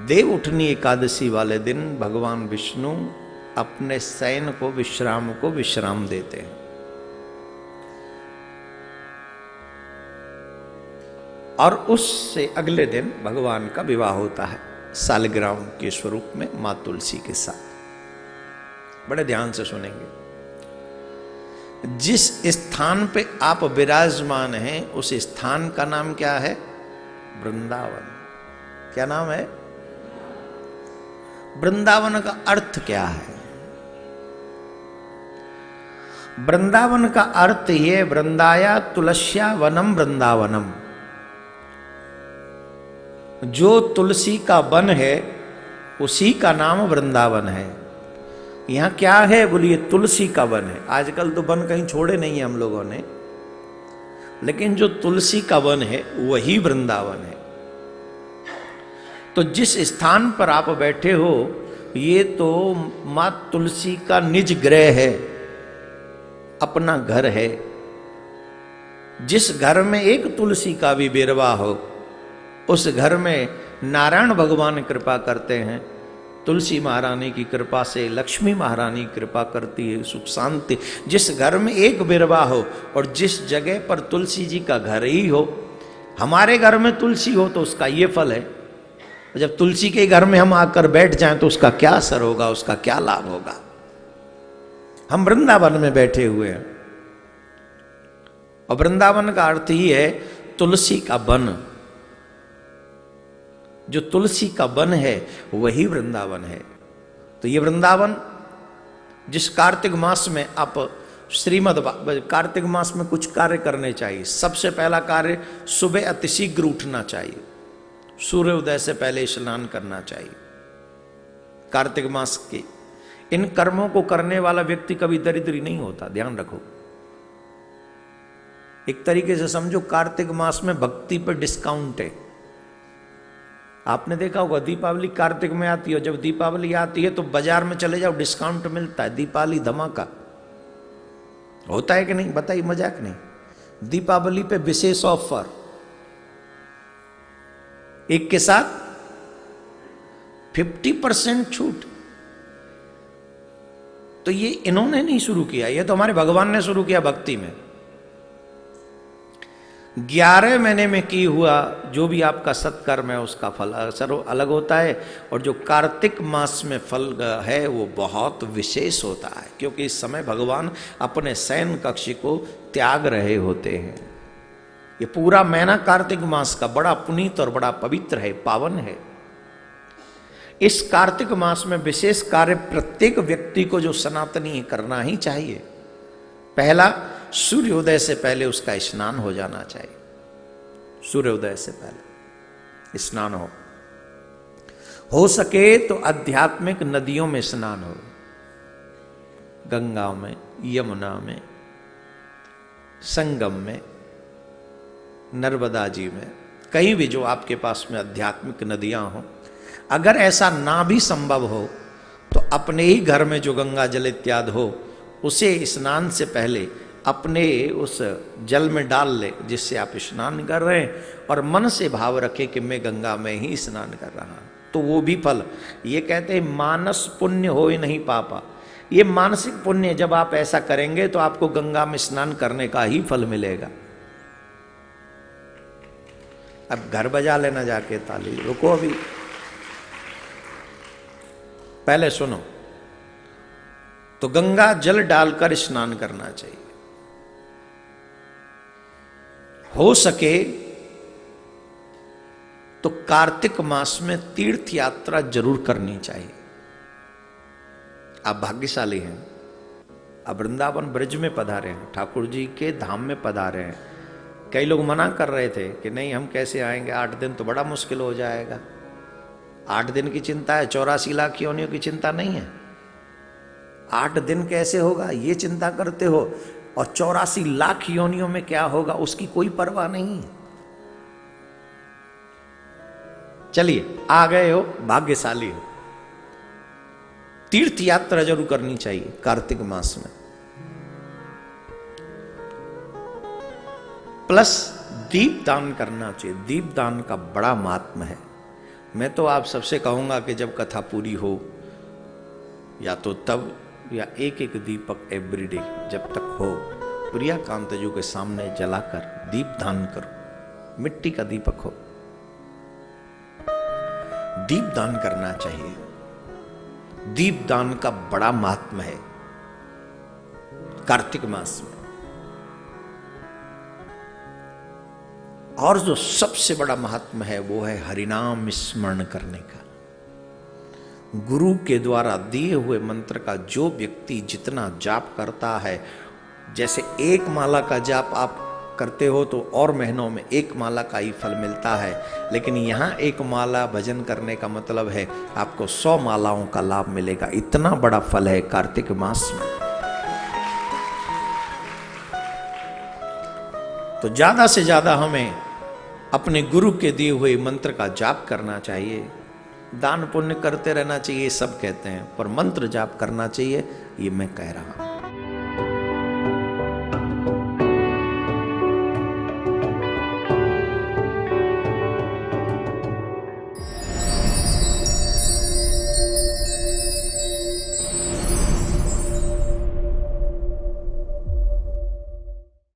देव उठनी एकादशी वाले दिन भगवान विष्णु अपने शयन को विश्राम देते हैं। और उससे अगले दिन भगवान का विवाह होता है सालग्राम के स्वरूप में मां तुलसी के साथ। बड़े ध्यान से सुनेंगे। जिस स्थान पे आप विराजमान हैं उस स्थान का नाम क्या है? वृंदावन। क्या नाम है? वृंदावन का अर्थ क्या है? वृंदावन का अर्थ ये वृंदाया तुलस्या वनम वृंदावनम। जो तुलसी का वन है उसी का नाम वृंदावन है। यहां क्या है? बोलिए तुलसी का वन है। आजकल तो वन कहीं छोड़े नहीं है हम लोगों ने, लेकिन जो तुलसी का वन है वही वृंदावन है। तो जिस स्थान पर आप बैठे हो ये तो मां तुलसी का निज गृह है, अपना घर है। जिस घर में एक तुलसी का भी बेरवा हो उस घर में नारायण भगवान कृपा करते हैं। तुलसी महारानी की कृपा से लक्ष्मी महारानी कृपा करती है, सुख शांति। जिस घर में एक बिरवा हो और जिस जगह पर तुलसी जी का घर ही हो, हमारे घर में तुलसी हो तो उसका ये फल है। जब तुलसी के घर में हम आकर बैठ जाएं तो उसका क्या असर होगा, उसका क्या लाभ होगा। हम वृंदावन में बैठे हुए हैं और वृंदावन का अर्थ ही है तुलसी का वन। जो तुलसी का वन है वही वृंदावन है। तो ये वृंदावन जिस कार्तिक मास में आप कार्तिक मास में कुछ कार्य करने चाहिए। सबसे पहला कार्य सुबह अतिशीघ्र उठना चाहिए, सूर्योदय से पहले स्नान करना चाहिए। कार्तिक मास के इन कर्मों को करने वाला व्यक्ति कभी दरिद्री नहीं होता, ध्यान रखो। एक तरीके से समझो कार्तिक मास में भक्ति पर डिस्काउंट है। आपने देखा होगा दीपावली कार्तिक में आती है, जब दीपावली आती है तो बाजार में चले जाओ डिस्काउंट मिलता है। दीपावली धमाका होता है कि नहीं? बताइए, मजाक नहीं। दीपावली पे विशेष ऑफर, एक के साथ 50% छूट। तो ये इन्होंने नहीं शुरू किया, ये तो हमारे भगवान ने शुरू किया भक्ति में। 11 महीने में की हुआ जो भी आपका सत्कर्म है उसका फल असर अलग होता है। और जो कार्तिक मास में फल है वो बहुत विशेष होता है, क्योंकि इस समय भगवान अपने शयन कक्ष को त्याग रहे होते हैं। ये पूरा महीना कार्तिक मास का बड़ा पुनीत और बड़ा पवित्र है, पावन है। इस कार्तिक मास में विशेष कार्य प्रत्येक व्यक्ति को जो सनातनी करना ही चाहिए। पहला, सूर्योदय से पहले उसका स्नान हो जाना चाहिए। सूर्योदय से पहले स्नान हो सके तो आध्यात्मिक नदियों में स्नान हो, गंगा में, यमुना में, संगम में, नर्मदा जी में, कहीं भी जो आपके पास में आध्यात्मिक नदियां हो। अगर ऐसा ना भी संभव हो तो अपने ही घर में जो गंगा जल इत्यादि हो उसे स्नान से पहले अपने उस जल में डाल ले जिससे आप स्नान कर रहे हैं, और मन से भाव रखे कि मैं गंगा में ही स्नान कर रहा हूं, तो वो भी फल। ये कहते हैं मानस पुण्य हो ही नहीं पापा। ये मानसिक पुण्य जब आप ऐसा करेंगे तो आपको गंगा में स्नान करने का ही फल मिलेगा। अब घर बजा लेना जाके ताली, रुको अभी, पहले सुनो। तो गंगा जल डालकर स्नान करना चाहिए। हो सके तो कार्तिक मास में तीर्थ यात्रा जरूर करनी चाहिए। आप भाग्यशाली हैं, आप वृंदावन ब्रज में पधारे हैं, ठाकुर जी के धाम में पधारे हैं। कई लोग मना कर रहे थे कि नहीं हम कैसे आएंगे, 8 दिन तो बड़ा मुश्किल हो जाएगा। 8 दिन की चिंता है, 84 लाख योनियों की चिंता नहीं है। 8 दिन कैसे होगा ये चिंता करते हो, और 84 लाख योनियों में क्या होगा उसकी कोई परवाह नहीं है। चलिए, आ गए हो, भाग्यशाली हो। तीर्थ यात्रा जरूर करनी चाहिए कार्तिक मास में। प्लस दीप दान करना चाहिए। दीप दान का बड़ा महात्म है। मैं तो आप सबसे कहूंगा कि जब कथा पूरी हो, या तो तब, या एक एक दीपक एवरीडे जब तक हो, प्रियाकांत जी के सामने जलाकर दीप दान करो। मिट्टी का दीपक हो, दीप दान करना चाहिए। दीप दान का बड़ा महात्म है कार्तिक मास में। और जो सबसे बड़ा महात्म है वो है हरिनाम स्मरण करने का। गुरु के द्वारा दिए हुए मंत्र का जो व्यक्ति जितना जाप करता है, जैसे एक माला का जाप आप करते हो तो और महीनों में एक माला का ही फल मिलता है, लेकिन यहाँ एक माला भजन करने का मतलब है आपको 100 मालाओं का लाभ मिलेगा। इतना बड़ा फल है कार्तिक मास में। तो ज्यादा से ज्यादा हमें अपने गुरु के दिए हुए मंत्र का जाप करना चाहिए। दान पुण्य करते रहना चाहिए सब कहते हैं, पर मंत्र जाप करना चाहिए, ये मैं कह रहा हूं।